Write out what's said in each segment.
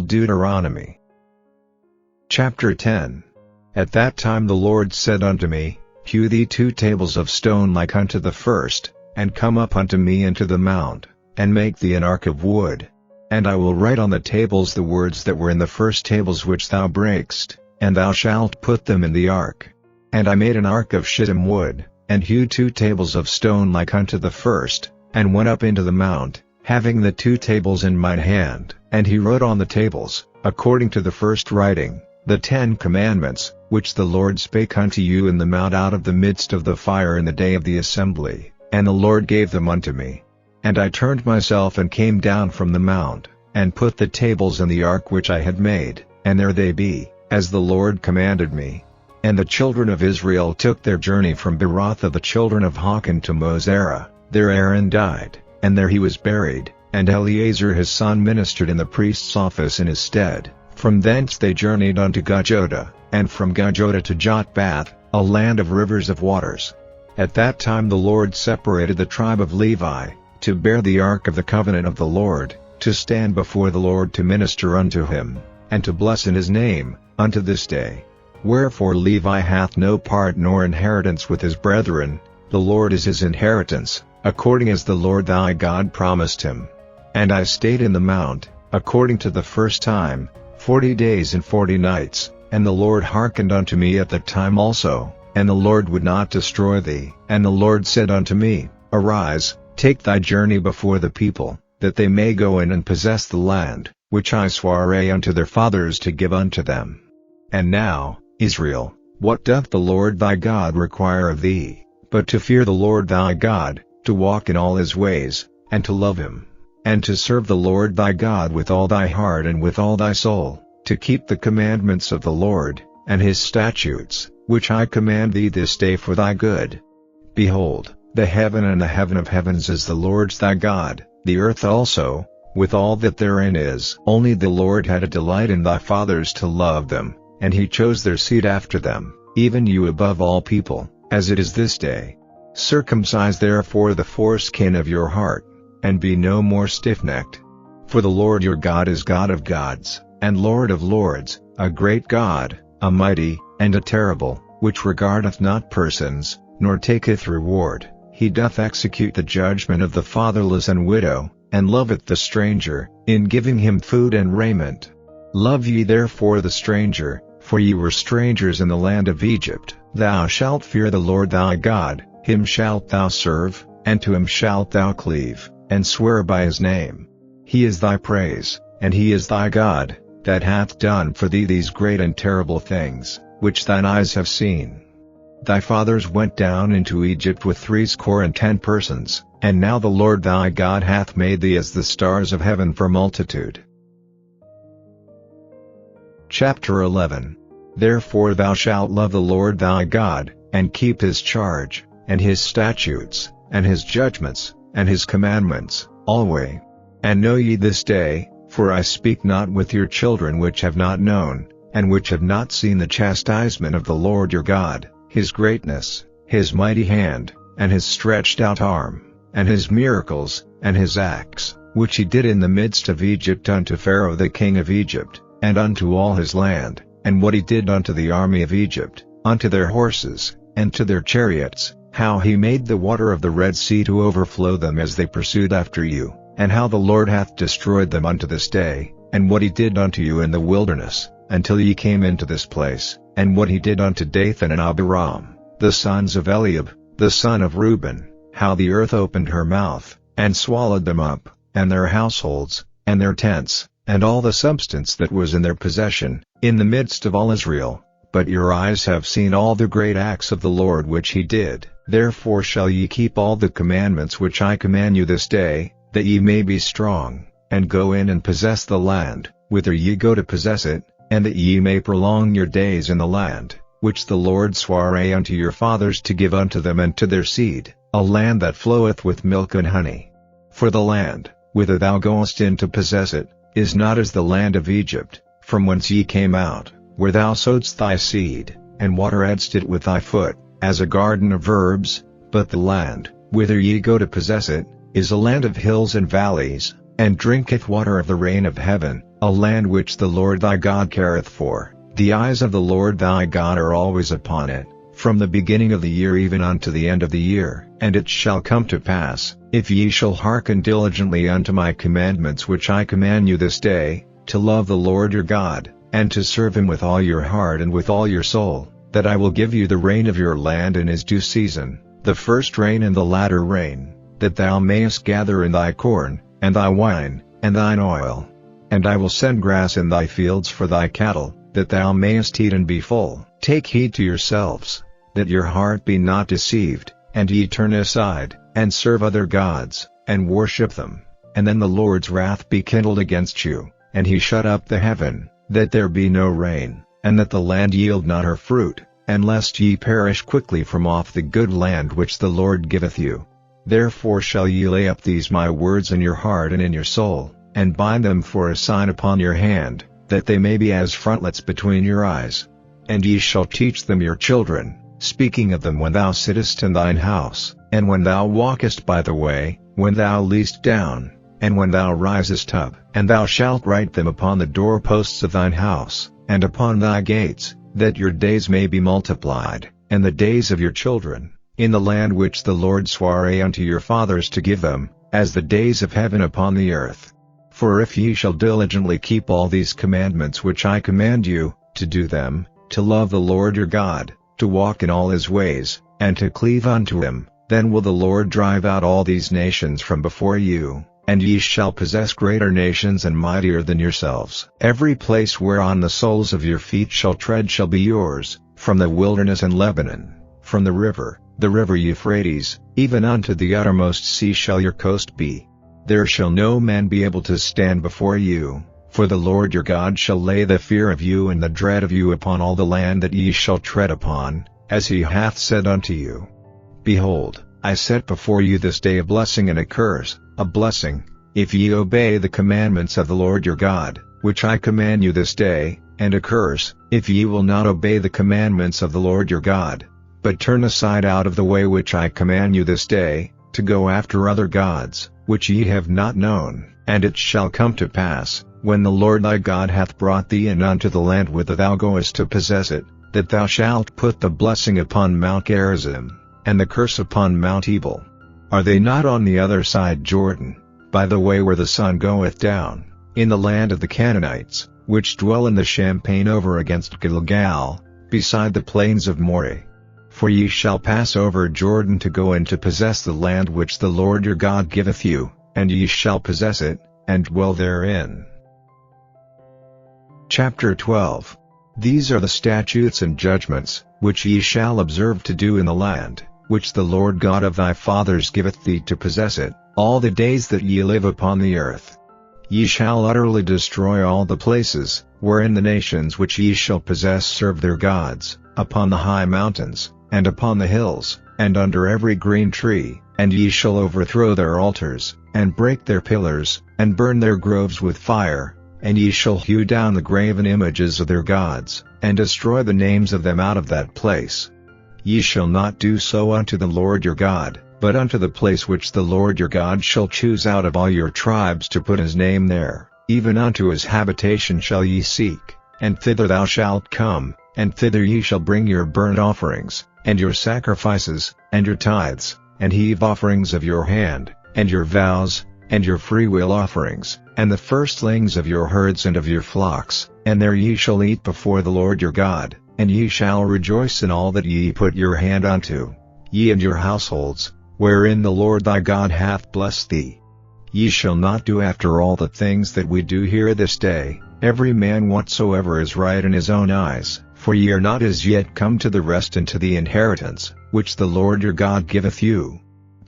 Deuteronomy. Chapter 10. At that time the Lord said unto me, Hew thee 2 tables of stone like unto the first, and come up unto me into the mount, and make thee an ark of wood. And I will write on the tables the words that were in the first tables which thou breakest, and thou shalt put them in the ark. And I made an ark of shittim wood, and hewed 2 tables of stone like unto the first, and went up into the mount, having the 2 tables in mine hand. And he wrote on the tables, according to the first writing, the 10 commandments, which the Lord spake unto you in the mount out of the midst of the fire in the day of the assembly, and the Lord gave them unto me. And I turned myself and came down from the mount, and put the tables in the ark which I had made, and there they be, as the Lord commanded me. And the children of Israel took their journey from B.R.E.A.D of the children of Hachan to Mosera. There Aaron died, and there he was buried, and Eleazar his son ministered in the priest's office in his stead. From thence they journeyed unto Gujota, and from Gujota to Jotbath, a land of rivers of waters. At that time the Lord separated the tribe of Levi, to bear the ark of the covenant of the Lord, to stand before the Lord to minister unto him, and to bless in his name, unto this day. Wherefore Levi hath no part nor inheritance with his brethren, the Lord is his inheritance, according as the Lord thy God promised him. And I stayed in the mount, according to the first time, 40 days and 40 nights, and the Lord hearkened unto me at that time also, and the Lord would not destroy thee. And the Lord said unto me, Arise, take thy journey before the people, that they may go in and possess the land, which I sware unto their fathers to give unto them. And now, Israel, what doth the Lord thy God require of thee, but to fear the Lord thy God, to walk in all his ways, and to love him, and to serve the Lord thy God with all thy heart and with all thy soul, to keep the commandments of the Lord, and his statutes, which I command thee this day for thy good. Behold, the heaven and the heaven of heavens is the Lord's thy God, the earth also, with all that therein is. Only the Lord had a delight in thy fathers to love them, and he chose their seed after them, even you above all people, as it is this day. Circumcise therefore the foreskin of your heart, and be no more stiff-necked. For the Lord your God is God of gods, and Lord of lords, a great God, a mighty, and a terrible, which regardeth not persons, nor taketh reward. He doth execute the judgment of the fatherless and widow, and loveth the stranger, in giving him food and raiment. Love ye therefore the stranger, for ye were strangers in the land of Egypt. Thou shalt fear the Lord thy God, him shalt thou serve, and to him shalt thou cleave, and swear by his name. He is thy praise, and he is thy God, that hath done for thee these great and terrible things, which thine eyes have seen. Thy fathers went down into Egypt with 70 persons, and now the Lord thy God hath made thee as the stars of heaven for multitude. Chapter 11. Therefore thou shalt love the Lord thy God, and keep his charge, and his statutes, and his judgments, and his commandments, alway. And know ye this day, for I speak not with your children which have not known, and which have not seen the chastisement of the Lord your God, his greatness, his mighty hand, and his stretched out arm, and his miracles, and his acts, which he did in the midst of Egypt unto Pharaoh the king of Egypt, and unto all his land, and what he did unto the army of Egypt, unto their horses, and to their chariots, how he made the water of the Red Sea to overflow them as they pursued after you, and how the Lord hath destroyed them unto this day, and what he did unto you in the wilderness, until ye came into this place, and what he did unto Dathan and Abiram, the sons of Eliab, the son of Reuben, how the earth opened her mouth, and swallowed them up, and their households, and their tents, and all the substance that was in their possession, in the midst of all Israel. But your eyes have seen all the great acts of the Lord which he did. Therefore shall ye keep all the commandments which I command you this day, that ye may be strong, and go in and possess the land, whither ye go to possess it, and that ye may prolong your days in the land, which the Lord sware unto your fathers to give unto them and to their seed, a land that floweth with milk and honey. For the land, whither thou goest in to possess it, is not as the land of Egypt, from whence ye came out, where thou sowedst thy seed, and wateredst it with thy foot, as a garden of herbs, but the land, whither ye go to possess it, is a land of hills and valleys, and drinketh water of the rain of heaven, a land which the Lord thy God careth for. The eyes of the Lord thy God are always upon it, from the beginning of the year even unto the end of the year. And it shall come to pass, if ye shall hearken diligently unto my commandments which I command you this day, to love the Lord your God, and to serve him with all your heart and with all your soul, that I will give you the rain of your land in his due season, the first rain and the latter rain, that thou mayest gather in thy corn, and thy wine, and thine oil. And I will send grass in thy fields for thy cattle, that thou mayest eat and be full. Take heed to yourselves, that your heart be not deceived, and ye turn aside, and serve other gods, and worship them. And then the Lord's wrath be kindled against you, and he shut up the heaven, that there be no rain, and that the land yield not her fruit, and lest ye perish quickly from off the good land which the Lord giveth you. Therefore shall ye lay up these my words in your heart and in your soul, and bind them for a sign upon your hand, that they may be as frontlets between your eyes. And ye shall teach them your children, speaking of them when thou sittest in thine house, and when thou walkest by the way, when thou liest down, and when thou risest up. And thou shalt write them upon the doorposts of thine house, and upon thy gates, that your days may be multiplied, and the days of your children, in the land which the Lord sware unto your fathers to give them, as the days of heaven upon the earth. For if ye shall diligently keep all these commandments which I command you, to do them, to love the Lord your God, to walk in all his ways, and to cleave unto him, then will the Lord drive out all these nations from before you, and ye shall possess greater nations and mightier than yourselves. Every place whereon the soles of your feet shall tread shall be yours, from the wilderness and Lebanon, from the river Euphrates, even unto the uttermost sea shall your coast be. There shall no man be able to stand before you, for the Lord your God shall lay the fear of you and the dread of you upon all the land that ye shall tread upon, as he hath said unto you. Behold, I set before you this day a blessing and a curse. A blessing, if ye obey the commandments of the Lord your God, which I command you this day, and a curse, if ye will not obey the commandments of the Lord your God, but turn aside out of the way which I command you this day, to go after other gods, which ye have not known. And it shall come to pass, when the Lord thy God hath brought thee in unto the land whither thou goest to possess it, that thou shalt put the blessing upon Mount Gerizim, and the curse upon Mount Ebal. Are they not on the other side Jordan, by the way where the sun goeth down, in the land of the Canaanites, which dwell in the champaign over against Gilgal, beside the plains of Moreh? For ye shall pass over Jordan to go in to possess the land which the Lord your God giveth you, and ye shall possess it, and dwell therein. Chapter 12. These are the statutes and judgments, which ye shall observe to do in the land, which the Lord God of thy fathers giveth thee to possess it, all the days that ye live upon the earth. Ye shall utterly destroy all the places, wherein the nations which ye shall possess serve their gods, upon the high mountains, and upon the hills, and under every green tree, and ye shall overthrow their altars, and break their pillars, and burn their groves with fire, and ye shall hew down the graven images of their gods, and destroy the names of them out of that place. Ye shall not do so unto the Lord your God, but unto the place which the Lord your God shall choose out of all your tribes to put his name there, even unto his habitation shall ye seek, and thither thou shalt come, and thither ye shall bring your burnt offerings, and your sacrifices, and your tithes, and heave offerings of your hand, and your vows, and your freewill offerings, and the firstlings of your herds and of your flocks, and there ye shall eat before the Lord your God, and ye shall rejoice in all that ye put your hand unto, ye and your households, wherein the Lord thy God hath blessed thee. Ye shall not do after all the things that we do here this day, every man whatsoever is right in his own eyes, for ye are not as yet come to the rest and to the inheritance, which the Lord your God giveth you.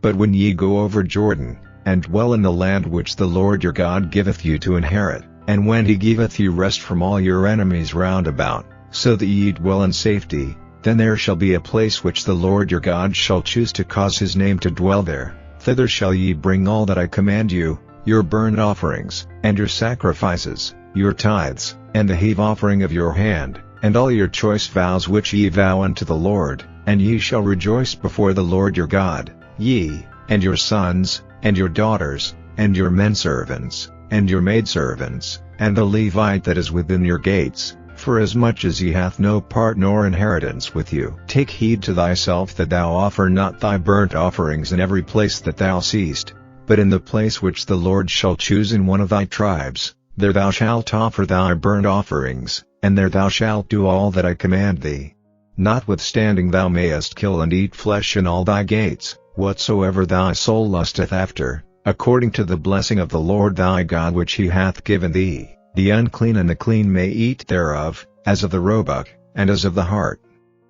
But when ye go over Jordan, and dwell in the land which the Lord your God giveth you to inherit, and when he giveth you rest from all your enemies round about, so that ye dwell in safety, then there shall be a place which the Lord your God shall choose to cause his name to dwell there. Thither shall ye bring all that I command you, your burnt offerings, and your sacrifices, your tithes, and the heave offering of your hand, and all your choice vows which ye vow unto the Lord, and ye shall rejoice before the Lord your God, ye, and your sons, and your daughters, and your menservants, and your maidservants, and the Levite that is within your gates, forasmuch as he hath no part nor inheritance with you. Take heed to thyself that thou offer not thy burnt offerings in every place that thou seest, but in the place which the Lord shall choose in one of thy tribes, there thou shalt offer thy burnt offerings, and there thou shalt do all that I command thee. Notwithstanding thou mayest kill and eat flesh in all thy gates, whatsoever thy soul lusteth after, according to the blessing of the Lord thy God which he hath given thee. The unclean and the clean may eat thereof, as of the roebuck, and as of the hart.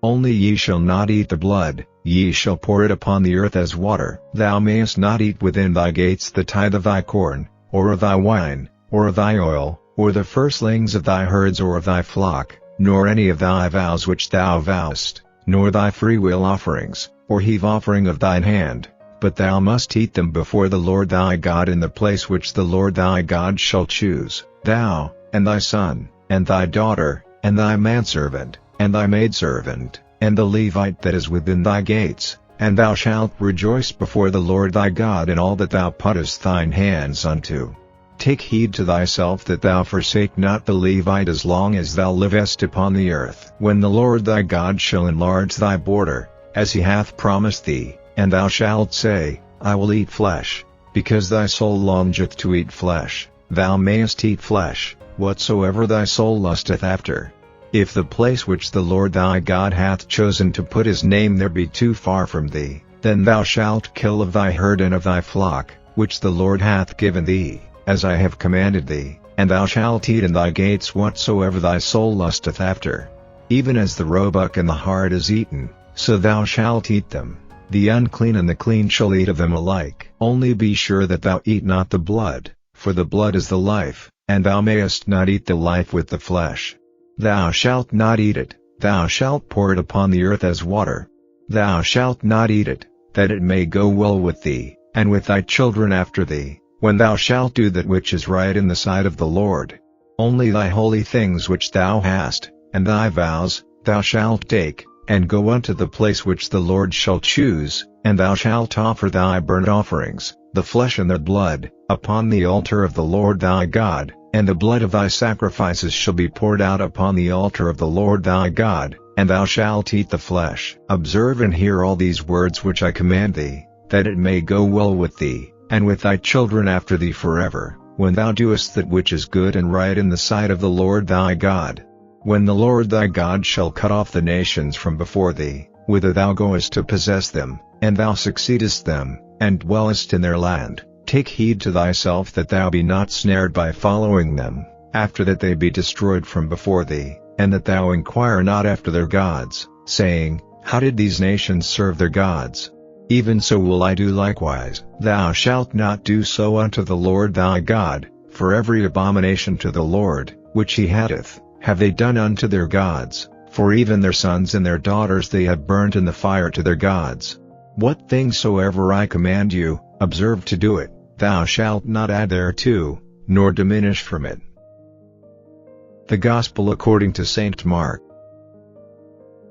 Only ye shall not eat the blood, ye shall pour it upon the earth as water. Thou mayest not eat within thy gates the tithe of thy corn, or of thy wine, or of thy oil, or the firstlings of thy herds or of thy flock, nor any of thy vows which thou vowest, nor thy freewill offerings, or heave offering of thine hand, but thou must eat them before the Lord thy God in the place which the Lord thy God shall choose, thou, and thy son, and thy daughter, and thy manservant, and thy maidservant, and the Levite that is within thy gates, and thou shalt rejoice before the Lord thy God in all that thou puttest thine hands unto. Take heed to thyself that thou forsake not the Levite as long as thou livest upon the earth. When the Lord thy God shall enlarge thy border, as he hath promised thee, and thou shalt say, I will eat flesh, because thy soul longeth to eat flesh, thou mayest eat flesh, whatsoever thy soul lusteth after. If the place which the Lord thy God hath chosen to put his name there be too far from thee, then thou shalt kill of thy herd and of thy flock, which the Lord hath given thee, as I have commanded thee, and thou shalt eat in thy gates whatsoever thy soul lusteth after. Even as the roebuck and the hart is eaten, so thou shalt eat them. The unclean and the clean shall eat of them alike. Only be sure that thou eat not the blood, for the blood is the life, and thou mayest not eat the life with the flesh. Thou shalt not eat it, thou shalt pour it upon the earth as water. Thou shalt not eat it, that it may go well with thee, and with thy children after thee, when thou shalt do that which is right in the sight of the Lord. Only thy holy things which thou hast, and thy vows, thou shalt take, and go unto the place which the Lord shall choose, and thou shalt offer thy burnt offerings, the flesh and the blood, upon the altar of the Lord thy God, and the blood of thy sacrifices shall be poured out upon the altar of the Lord thy God, and thou shalt eat the flesh. Observe and hear all these words which I command thee, that it may go well with thee, and with thy children after thee forever, when thou doest that which is good and right in the sight of the Lord thy God. When the Lord thy God shall cut off the nations from before thee, whither thou goest to possess them, and thou succeedest them, and dwellest in their land, take heed to thyself that thou be not snared by following them, after that they be destroyed from before thee, and that thou inquire not after their gods, saying, How did these nations serve their gods? Even so will I do likewise. Thou shalt not do so unto the Lord thy God, for every abomination to the Lord, which he hateth, have they done unto their gods, for even their sons and their daughters they have burnt in the fire to their gods. What things soever I command you, observe to do it. Thou shalt not add thereto, nor diminish from it. The Gospel according to St. Mark.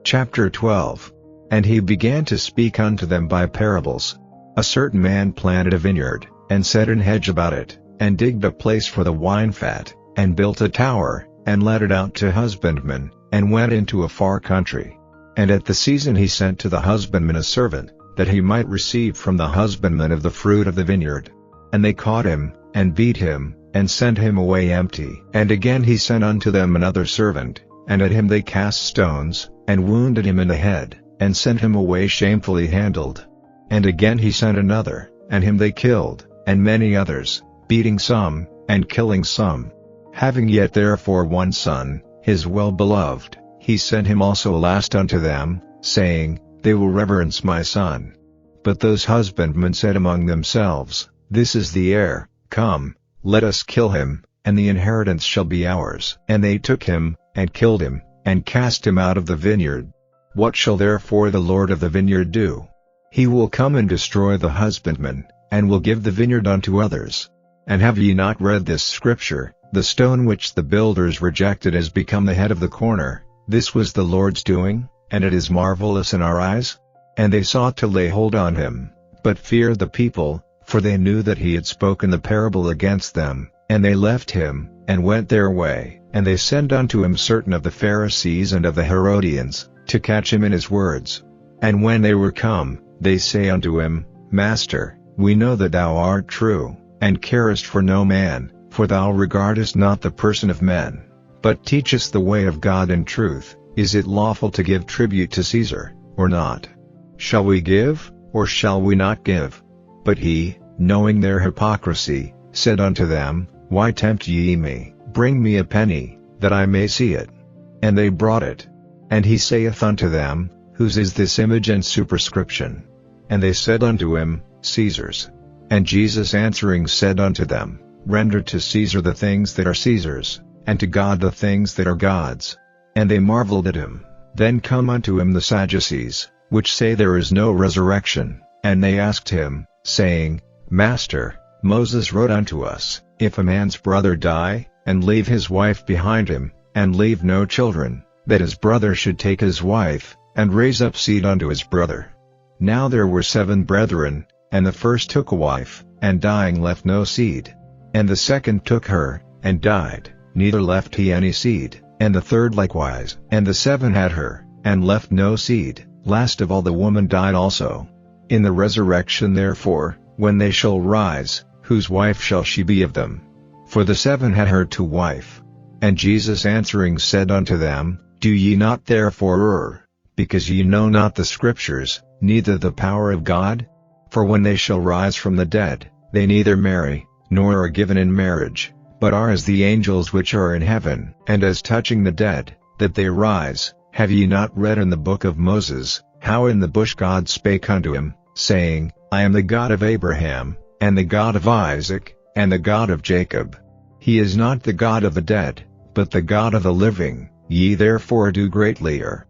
Chapter 12. And he began to speak unto them by parables. A certain man planted a vineyard, and set an hedge about it, and digged a place for the wine fat, and built a tower, and let it out to husbandmen, and went into a far country. And at the season he sent to the husbandman a servant, that he might receive from the husbandman of the fruit of the vineyard. And they caught him, and beat him, and sent him away empty. And again he sent unto them another servant, and at him they cast stones, and wounded him in the head, and sent him away shamefully handled. And again he sent another, and him they killed, and many others, beating some, and killing some. Having yet therefore one son, his well-beloved, he sent him also last unto them, saying, They will reverence my son. But those husbandmen said among themselves, This is the heir, come, let us kill him, and the inheritance shall be ours. And they took him, and killed him, and cast him out of the vineyard. What shall therefore the Lord of the vineyard do? He will come and destroy the husbandman, and will give the vineyard unto others. And have ye not read this scripture, The stone which the builders rejected has become the head of the corner, this was the Lord's doing, and it is marvelous in our eyes? And they sought to lay hold on him, but feared the people, for they knew that he had spoken the parable against them. And they left him, and went their way. And they sent unto him certain of the Pharisees and of the Herodians, to catch him in his words. And when they were come, they say unto him, Master, we know that thou art true, and carest for no man, for thou regardest not the person of men, but teachest the way of God in truth. Is it lawful to give tribute to Caesar, or not? Shall we give, or shall we not give? But he, knowing their hypocrisy, said unto them, Why tempt ye me? Bring me a penny, that I may see it. And they brought it. And he saith unto them, Whose is this image and superscription? And they said unto him, Caesar's. And Jesus answering said unto them, Render to Caesar the things that are Caesar's, and to God the things that are God's. And they marveled at him. Then come unto him the Sadducees, which say there is no resurrection, and they asked him, saying, Master, Moses wrote unto us, If a man's brother die, and leave his wife behind him, and leave no children, that his brother should take his wife, and raise up seed unto his brother. Now there were 7 brethren, and the first took a wife, and dying left no seed. And the second took her, and died, neither left he any seed, and the third likewise. And the 7 had her, and left no seed. Last of all the woman died also. In the resurrection therefore, when they shall rise, whose wife shall she be of them? For the 7 had her to wife. And Jesus answering said unto them, Do ye not therefore err, because ye know not the Scriptures, neither the power of God? For when they shall rise from the dead, they neither marry, nor are given in marriage, but are as the angels which are in heaven. And as touching the dead, that they rise, have ye not read in the book of Moses, how in the bush God spake unto him, saying, I am the God of Abraham, and the God of Isaac, and the God of Jacob. He is not the God of the dead, but the God of the living. Ye therefore do greatly err,